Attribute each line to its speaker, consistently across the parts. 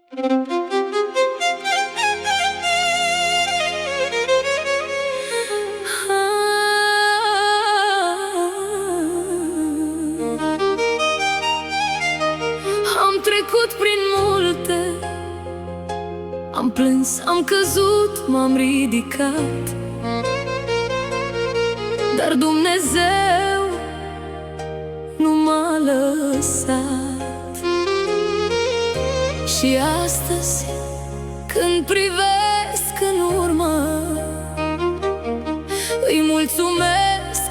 Speaker 1: Am trecut prin multe, am plâns, am căzut, m-am ridicat, dar Dumnezeu nu m-a lăsat. Și astăzi, când privesc în urmă, îi mulțumesc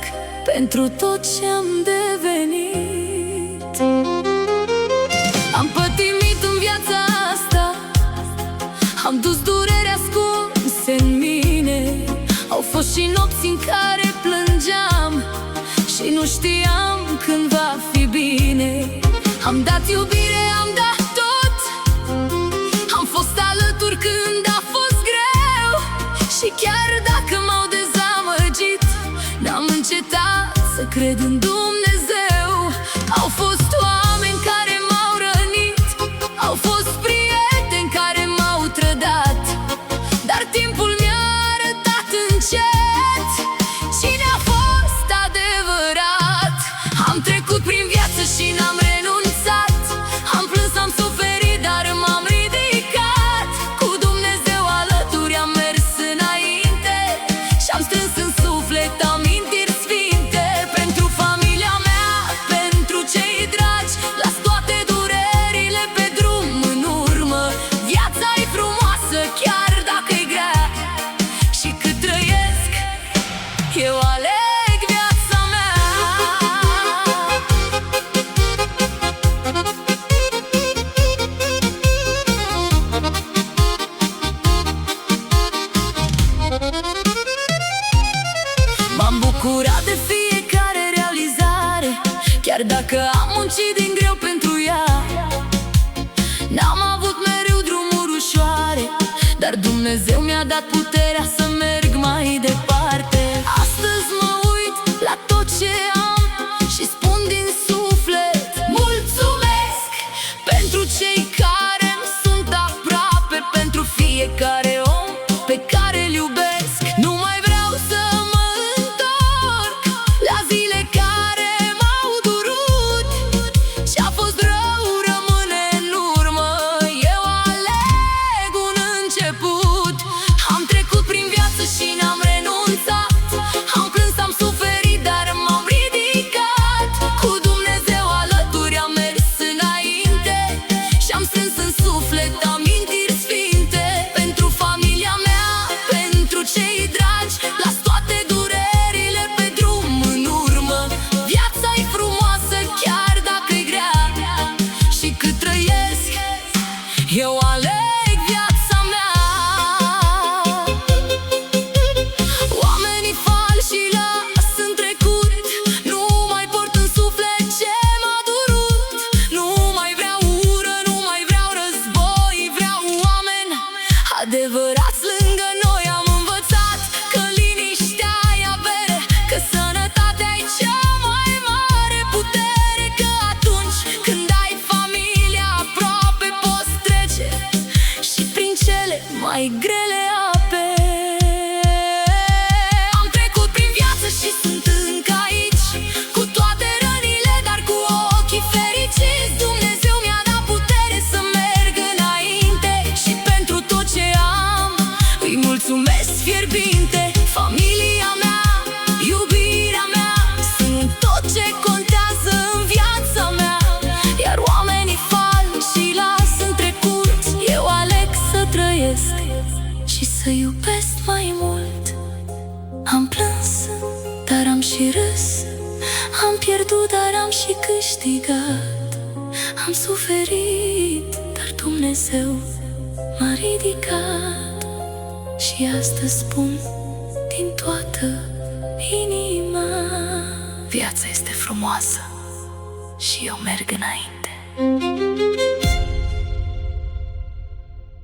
Speaker 1: pentru tot ce-am devenit. Am pătimit în viața asta, am dus dureri ascunse în mine. Au fost și nopți în care plângeam și nu știam când va fi bine. Am dat iubire, am dat tot, am fost alături când a fost greu. Și chiar dacă m-au dezamăgit, n-am încetat să cred în Dumnezeu. Au fost oameni care m-au rănit, au fost prieteni care m-au trădat, dar timpul mi-a arătat încet cine a fost adevărat. Am trecut prin viață și n-am renunțat, am plâns, am suferit, dar m-am ridicat. Cu Dumnezeu alături am mers înainte și-am strâns în suflet amintiri sfinte. Pentru familia mea, pentru cei dragi, las toate durerile pe drum în urmă. Viața e frumoasă chiar dacă-i grea, și cât trăiesc, eu aleg viața mea. M-am bucurat de fiecare realizare, chiar dacă am muncit din greu pentru ea. N-am avut mereu drumuri ușoare, dar Dumnezeu mi-a dat puterea să merg mai departe. Astăzi mă uit la tot ce am și spun din suflet mulțumesc pentru cei care îmi sunt aproape, pentru fiecare om pe care îl iubesc. Nu mai vreau să mă întorc la zile care m-au durut. Ce-a fost rău rămâne în urmă, eu aleg un început. Am trecut prin viață și n-am renunțat, am plâns, am suferit, dar m-am ridicat. Cu Dumnezeu alături am mers înainte și-am strâns în suflet amintiri sfinte. Pentru familia mea, pentru cei dragi, las toate durerile pe drum în urmă. Viața-i frumoasă chiar dacă-i grea, și cât trăiesc, eu aleg viața mea. Oamenii falși și las în trecut, nu mai port în suflet ce m-a durut. Nu mai vreau ură, nu mai vreau război, vreau oameni adevărați lângă noi. Am învățat că liniștea e avere, că sănătatea e cea mai mare putere, că atunci când ai familia aproape poți trece și prin cele mai grele ape. Am trecut prin viață și sunt încă aici, cu toate rănile, dar cu ochii fericiți. Dumnezeu mi-a dat putere să merg înainte și pentru tot ce am îi mulțumesc fierbinte. Familia mea, iubirea mea, sunt tot ce contează în viața mea. Iar oamenii falși las în trecut, eu aleg să trăiesc și să iubesc mai mult. Am plâns, dar am și râs, am pierdut, dar am și câștigat. Am suferit, dar Dumnezeu m-a ridicat. Și astăzi spun din toată inima, viața este frumoasă și eu merg înainte.